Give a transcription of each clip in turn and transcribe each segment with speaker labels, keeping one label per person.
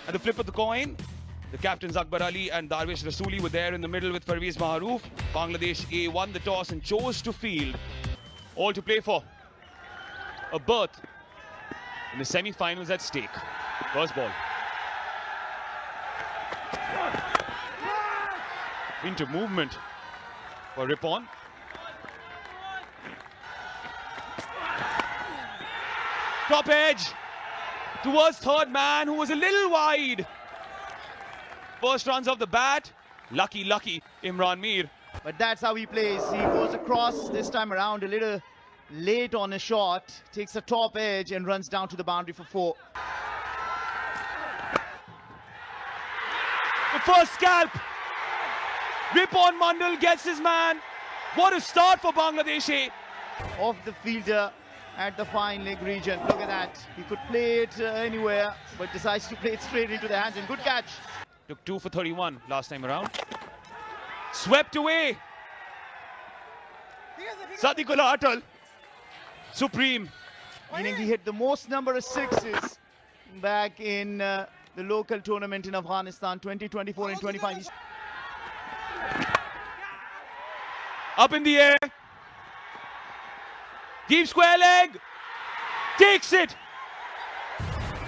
Speaker 1: At the flip of the coin, the captains Akbar Ali and Darvish Rasooli were there in the middle with Parvez Maharouf. Bangladesh A won the toss and chose to field. All to play for. A berth in the semi-finals at stake. First ball. Into movement for Rippon. Top edge towards third man, who was a little wide. First runs off the bat. Lucky Imran Mir.
Speaker 2: But that's how he plays. He goes across this time around a little late on a shot, takes a top edge and runs down to the boundary for 4.
Speaker 1: The first scalp. Rippon Mandal gets his man. What a start for Bangladesh A.
Speaker 2: Off the fielder at the fine leg region. Look at that. He could play it anywhere, but decides to play it straight into the hands. And good catch.
Speaker 1: Took 2 for 31 last time around. Swept away. Sadiqullah Atal. Supreme.
Speaker 2: Meaning he hit the most number of sixes back in the local tournament in Afghanistan, 2024 and 25.
Speaker 1: Up in the air. Deep square leg. Takes it.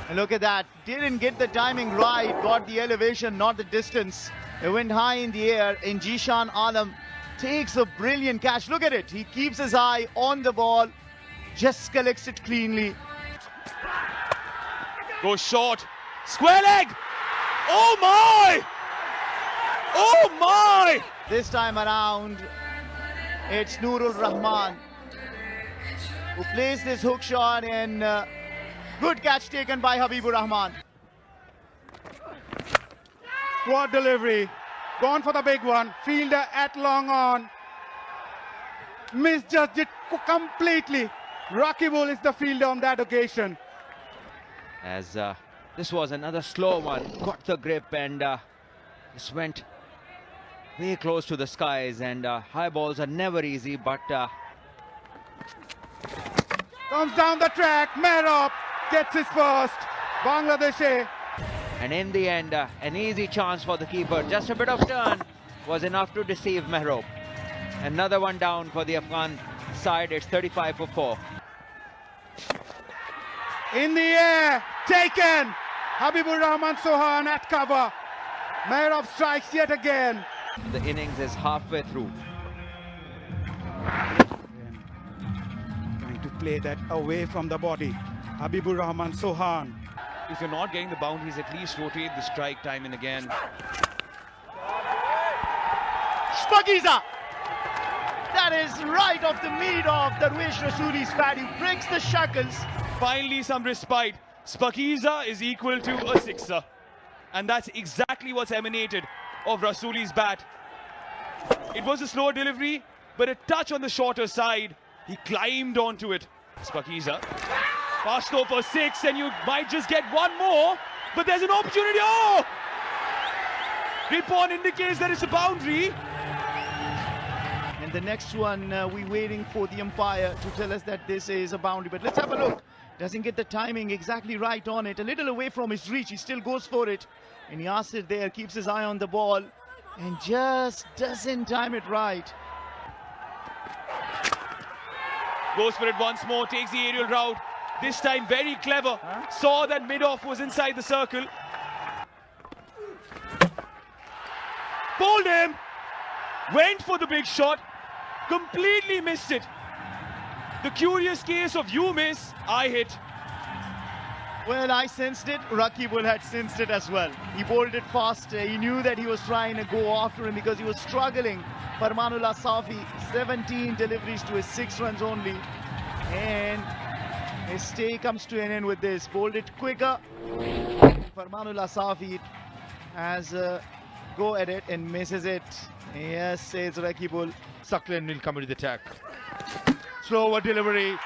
Speaker 2: And look at that. Didn't get the timing right. Got the elevation, not the distance. It went high in the air. And Jishan Alam takes a brilliant catch. Look at it. He keeps his eye on the ball. Just collects it cleanly.
Speaker 1: Goes short. Square leg. Oh my! Oh my!
Speaker 2: This time around, it's Nurul Rahman who plays this hook shot, and good catch taken by Habibur Rahman.
Speaker 3: Quad delivery. Gone for the big one. Fielder at long on. Misjudged it completely. Rakibul is the fielder on that occasion.
Speaker 4: As this was another slow one. Got the grip and just went way close to the skies. And high balls are never easy, but
Speaker 3: Comes down the track. Mehrab gets his first. Bangladesh A.
Speaker 4: and in the end, an easy chance for the keeper. Just a bit of turn was enough to deceive Mehrab. Another one down for the Afghan side. It's 35 for 4.
Speaker 3: In the air. Taken. Habibur Rahman Sohan at cover. Mehrab strikes yet again.
Speaker 4: The innings is halfway through.
Speaker 3: Trying to play that away from the body. Habibur Rahman Sohan.
Speaker 1: If you're not getting the boundaries, at least rotate the strike time and again.
Speaker 2: Spagiza! That is right off the meat of Darvish Rasooli's bat. He breaks the shackles.
Speaker 1: Finally some respite. Spakiza is equal to a sixer. And that's exactly what's emanated of Rasooli's bat. It was a slower delivery, but a touch on the shorter side. He climbed onto it. Spakiza. Fast over 6, and you might just get one more, but there's an opportunity. Oh! Rippon indicates that it's a boundary.
Speaker 2: And the next one, we're waiting for the umpire to tell us that this is a boundary. But let's have a look. Doesn't get the timing exactly right on it. A little away from his reach. He still goes for it. And he asks it there, keeps his eye on the ball, and just doesn't time it right.
Speaker 1: Goes for it once more, takes the aerial route. This time very clever. Saw that mid-off was inside the circle. Bowled him. Went for the big shot. Completely missed it. The curious case of you miss, I hit.
Speaker 2: Well, I sensed it. Rakibul had sensed it as well. He bowled it fast. He knew that he was trying to go after him because he was struggling. Farmanullah Safi, 17 deliveries to his 6 runs only. And his stay comes to an end with this. Bowled it quicker. Farmanullah Safi has a go at it and misses it. Yes, says Rakibul.
Speaker 5: Suckling will come into the attack. Slower delivery.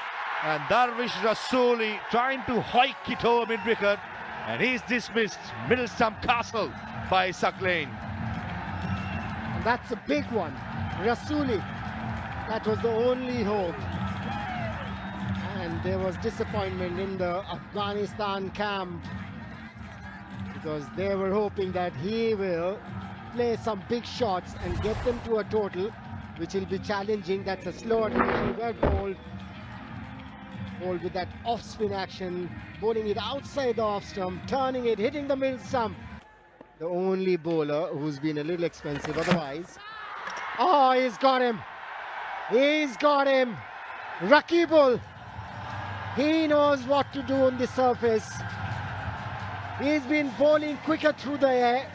Speaker 5: And Darvish Rasooli trying to hike it over mid-wicket. And he's dismissed middle stump castle by Suckling.
Speaker 6: And that's a big one. Rasooli. That was the only hope. And there was disappointment in the Afghanistan camp. because they were hoping that he will play some big shots and get them to a total, which will be challenging. That's a slow delivery, well bowled. Bowled with that off-spin action, bowling it outside the off stump, turning it, hitting the middle stump. The only bowler who's been a little expensive otherwise. Oh, he's got him. He's got him. Rakibul. He knows what to do on the surface. He's been bowling quicker through the air,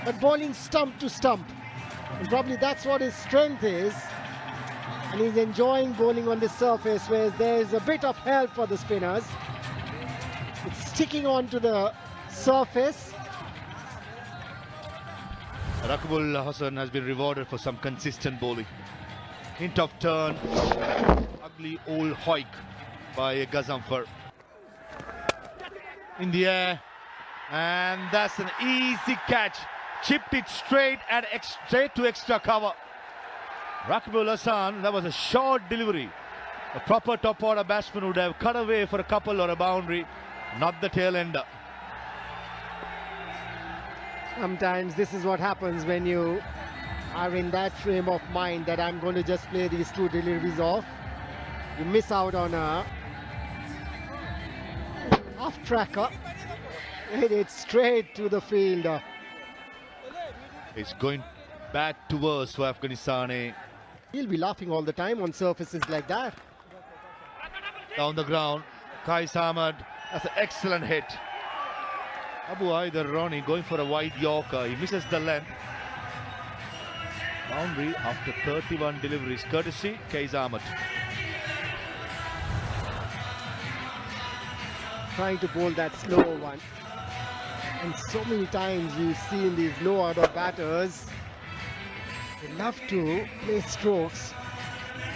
Speaker 6: but bowling stump to stump. And probably that's what his strength is. And he's enjoying bowling on the surface where there's a bit of help for the spinners. It's sticking onto the surface.
Speaker 5: Rakibul Hasan has been rewarded for some consistent bowling. Hint of turn, ugly old hoik by Gazanfar. In the air, and that's an easy catch. Chipped it straight to extra cover. Rakibul Hasan, that was a short delivery. A proper top order batsman would have cut away for a couple or a boundary, not the tail ender.
Speaker 6: Sometimes this is what happens when you are in that frame of mind that I'm going to just play these two deliveries off. You miss out on a off-tracker. Hit it straight to the fielder.
Speaker 5: It's going bad to worse for Afghanistan.
Speaker 6: He'll be laughing all the time on surfaces like that.
Speaker 5: Down the ground, Qais Ahmed, that's an excellent hit. Abu Haider Ronnie going for a wide Yorker, he misses the length. Boundary after 31 deliveries, courtesy Qais Ahmed.
Speaker 6: Trying to bowl that slow one. And so many times you've seen these low order batters, they love to play strokes.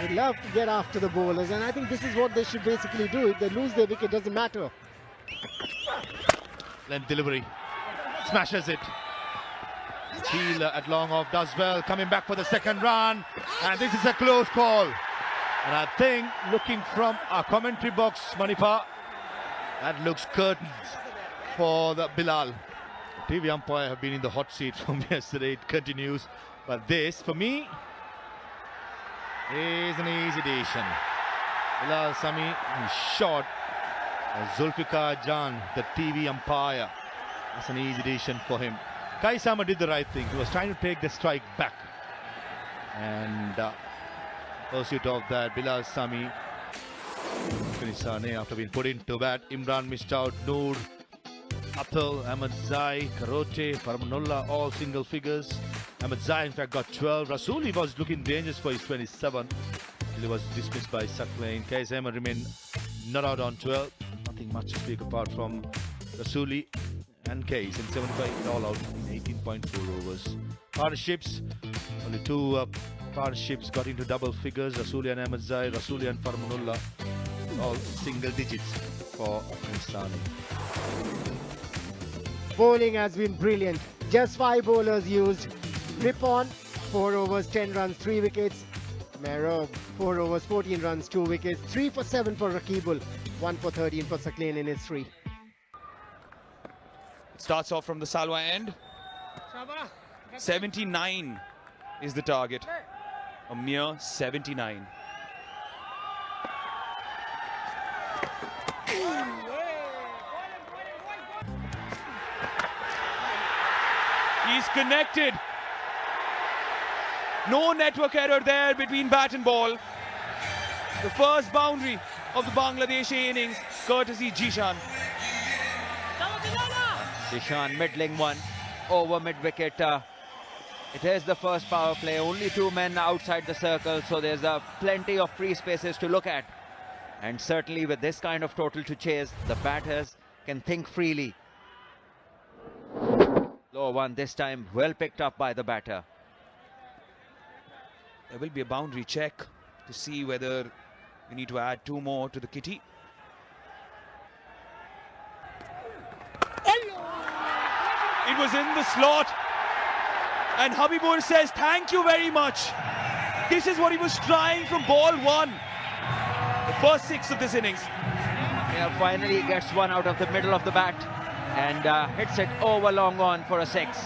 Speaker 6: They love to get after the bowlers, and I think this is what they should basically do. If they lose their wicket, doesn't matter.
Speaker 5: Length delivery, smashes it. Steele at long off does well, coming back for the second run, and this is a close call. And I think, looking from our commentary box, Manipur, that looks curtains for the Bilal. TV umpire have been in the hot seat from yesterday. It continues, but this, for me, is an easy decision. Bilal Sami is short. Zulfikar Jan, the TV umpire. That's an easy decision for him. Qais Ahmed did the right thing. He was trying to take the strike back. And pursuit of that, Bilal Sami. Afghanistan, after being put into bat, Imran missed out. Noor, Atul, Ahmed Zai, Karote, Farmanullah, all single figures. Ahmed Zai, in fact, got 12. Rasuli was looking dangerous for his 27. He was dismissed by Saklain. Qais Ahmed remained not out on 12. Nothing much to speak apart from Rasuli and Qais in 75 all out in 18.4 overs. Partnerships, only two partnerships got into double figures. Rasuli and Ahmed Zai, Rasuli and Farmanullah, all single digits for Afghanistan.
Speaker 6: Bowling has been brilliant. Just 5 bowlers used. Ripon, 4 overs, 10 runs, 3 wickets. Mehrob, 4 overs, 14 runs, 2 wickets. 3 for 7 for Rakibul, 1 for 13 for Saklain in his 3.
Speaker 1: Starts off from the Salwa end. 79 is the target. A mere 79. He's connected. No network error there between bat and ball. The first boundary of the Bangladeshi innings, courtesy Jishan.
Speaker 4: Jishan middling one over mid-wicket. It is the first power play. Only 2 men outside the circle, so there's plenty of free spaces to look at. And certainly with this kind of total to chase, the batters can think freely. Low one this time, well picked up by the batter.
Speaker 1: There will be a boundary check to see whether we need to add 2 more to the kitty. It was in the slot. And Habibur says, thank you very much. This is what he was trying from ball 1. The first 6 of this innings.
Speaker 4: Yeah, finally gets one out of the middle of the bat. and hits it over long on for a 6.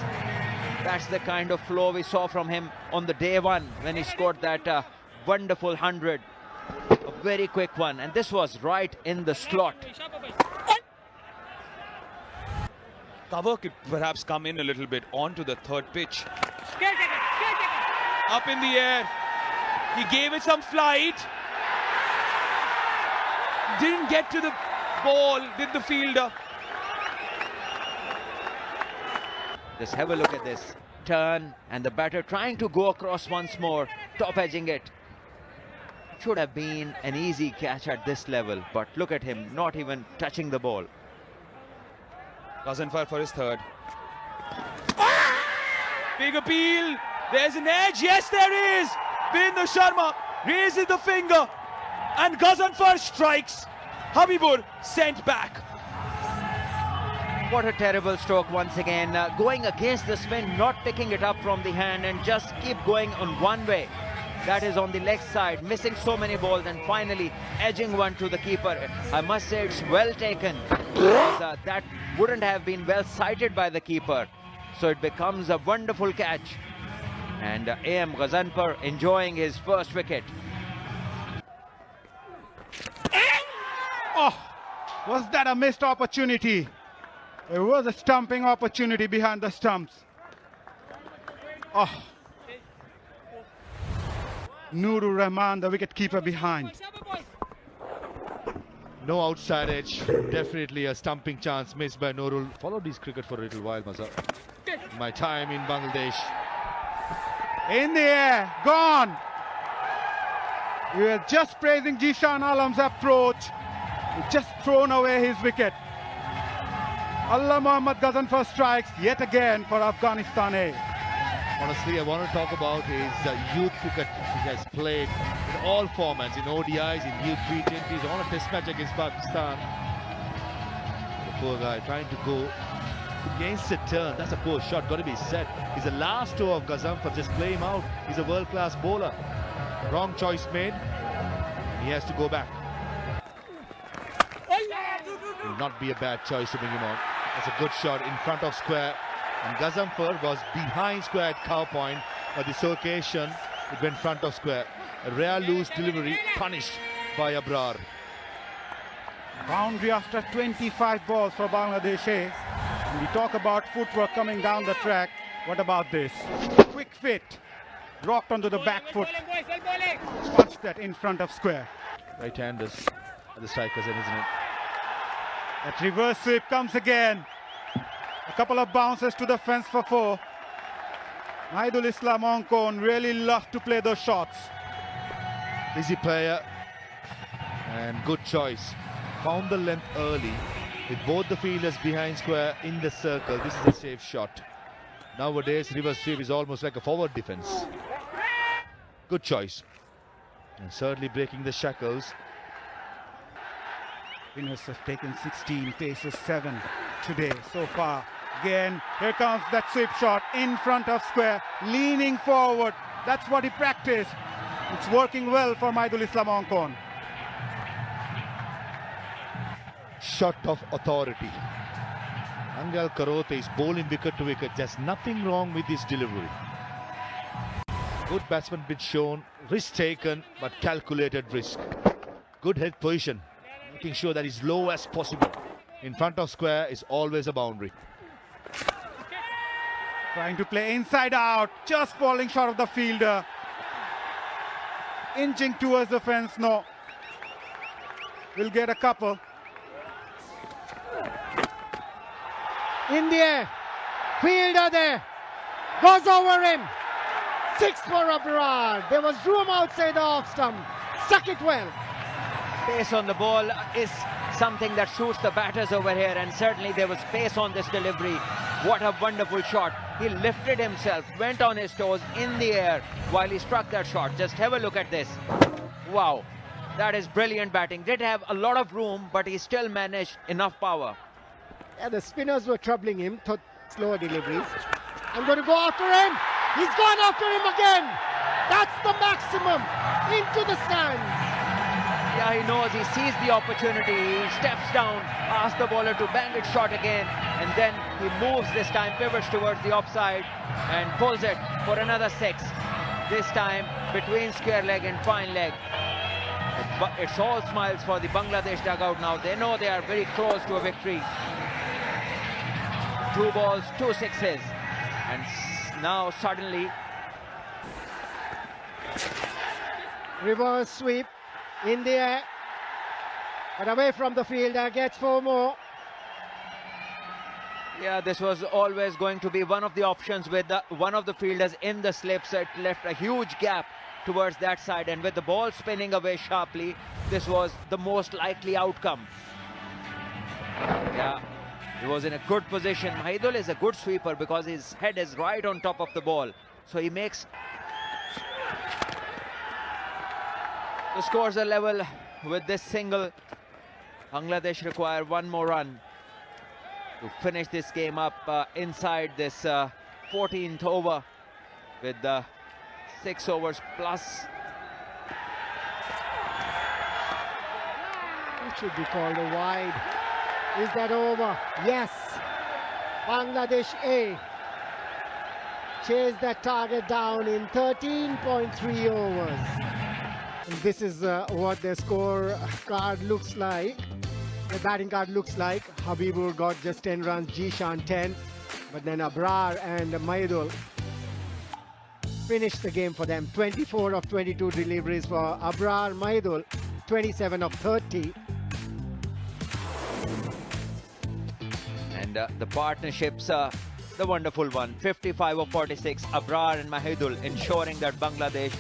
Speaker 4: That's the kind of flow we saw from him on the day one when he scored that wonderful 100. A very quick one, and this was right in the slot.
Speaker 1: Cover could perhaps come in a little bit onto the third pitch. Up in the air. He gave it some flight. Didn't get to the ball, did the fielder.
Speaker 4: Just have a look at this. Turn, and the batter trying to go across once more, top edging it. Should have been an easy catch at this level, but look at him, not even touching the ball.
Speaker 1: Ghazanfar for his third. Big appeal. There's an edge. Yes, there is. Virender Sharma raises the finger and Ghazanfar strikes. Habibur sent back.
Speaker 4: What a terrible stroke once again. Going against the spin, not picking it up from the hand and just keep going on one way. That is on the leg side, missing so many balls and finally edging one to the keeper. I must say it's well taken, because that wouldn't have been well sighted by the keeper. So it becomes a wonderful catch. And A.M. Ghazanfar enjoying his first wicket.
Speaker 3: Oh, was that a missed opportunity? It was a stumping opportunity behind the stumps. Oh. Nurul Rahman, the wicket-keeper behind.
Speaker 5: No outside edge. Definitely a stumping chance missed by Nurul. Followed his cricket for a little while, Mazhar. My time in Bangladesh.
Speaker 3: In the air, gone. We were just praising Jishan Alam's approach. He just thrown away his wicket. Allah Mohammad Ghazanfar strikes yet again for Afghanistan A.
Speaker 5: Honestly, I want to talk about his youth cricket he has played in all formats, in ODIs, in youth T20s, on a test match against Pakistan. The poor guy trying to go against a turn. That's a poor shot, got to be said. He's the last two of Ghazanfar, just play him out. He's a world-class bowler. Wrong choice made. He has to go back. Will not be a bad choice to bring him on. That's a good shot in front of square. And Ghazanfar was behind square at cow point, but this occasion it went front of square. A rare loose delivery punished by Abrar.
Speaker 3: Boundary after 25 balls for Bangladesh A. When we talk about footwork coming down the track, what about this? Quick fit, rocked onto the back foot, punched that in front of square.
Speaker 5: Right-handers at the strikers, isn't it?
Speaker 3: That reverse sweep comes again. A couple of bounces to the fence for 4. Mahidul Islam Onkon really loved to play those shots.
Speaker 5: Busy player and good choice. Found the length early with both the fielders behind square in the circle. This is a safe shot. Nowadays, reverse sweep is almost like a forward defense. Good choice. And certainly breaking the shackles.
Speaker 3: Winners have taken 16, paces 7 today so far. Again, here comes that sweep shot in front of square, leaning forward. That's what he practiced. It's working well for Mahidul Islam Onkon.
Speaker 5: Shot of authority. Angal Karote is bowling wicket to wicket. There's nothing wrong with his delivery. Good batsman bit shown. Risk taken, but calculated risk. Good head position. Making sure that is low as possible. In front of square is always a boundary.
Speaker 3: Trying to play inside out, just falling short of the fielder. Inching towards the fence, no. We'll get a couple.
Speaker 6: In the air, fielder there, goes over him. 6 for Abrar. There was room outside the off stump. Stuck it well.
Speaker 4: Pace on the ball is something that suits the batters over here, and certainly there was pace on this delivery. What a wonderful shot. He lifted himself, went on his toes in the air while he struck that shot. Just have a look at this. Wow, that is brilliant batting. Did have a lot of room, but he still managed enough power.
Speaker 6: Yeah, the spinners were troubling him, slower deliveries. I'm going to go after him. He's gone after him again. That's the maximum. Into the stands.
Speaker 4: Yeah, he knows, he sees the opportunity, he steps down, asks the bowler to bang it short again, and then he moves this time, pivots towards the offside and pulls it for another 6. This time between square leg and fine leg. But it's all smiles for the Bangladesh dugout now. They know they are very close to a victory. 2 balls, 2 sixes, and now suddenly
Speaker 6: Reverse sweep in the air, but away from the fielder, gets 4 more.
Speaker 4: yeah, this was always going to be one of the options with one of the fielders in the slips. It left a huge gap towards that side, and with the ball spinning away sharply, this was the most likely outcome. Yeah, he was in a good position. Mahidul is a good sweeper because his head is right on top of the ball, so he makes the scores are level with this single. Bangladesh require 1 more run to finish this game up inside this 14th over with 6 overs plus.
Speaker 6: It should be called a wide. Is that over? Yes. Bangladesh A chased that target down in 13.3 overs. And this is what their score card looks like. The batting card looks like. Habibur got just 10 runs, Jishan 10, but then Abrar and Mahidul finished the game for them. 24 of 22 deliveries for Abrar. Mahidul 27 of 30.
Speaker 4: And the partnerships, the wonderful one, 55 of 46, Abrar and Mahidul, ensuring that Bangladesh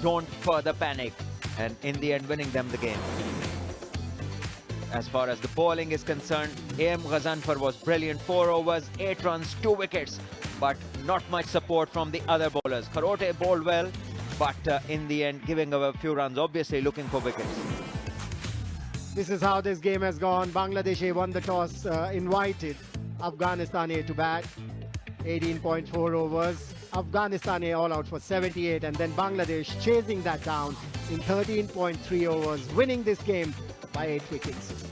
Speaker 4: don't further panic, and in the end winning them the game. As far as the bowling is concerned, A.M. Ghazanfar was brilliant. 4 overs, 8 runs, 2 wickets, but not much support from the other bowlers. Kharote bowled well, but in the end giving away a few runs, obviously looking for wickets.
Speaker 6: This is how this game has gone. Bangladesh A won the toss, invited Afghanistan A to bat. 18.4 overs. Afghanistan A all out for 78, and then Bangladesh chasing that down in 13.3 overs, winning this game by 8 wickets.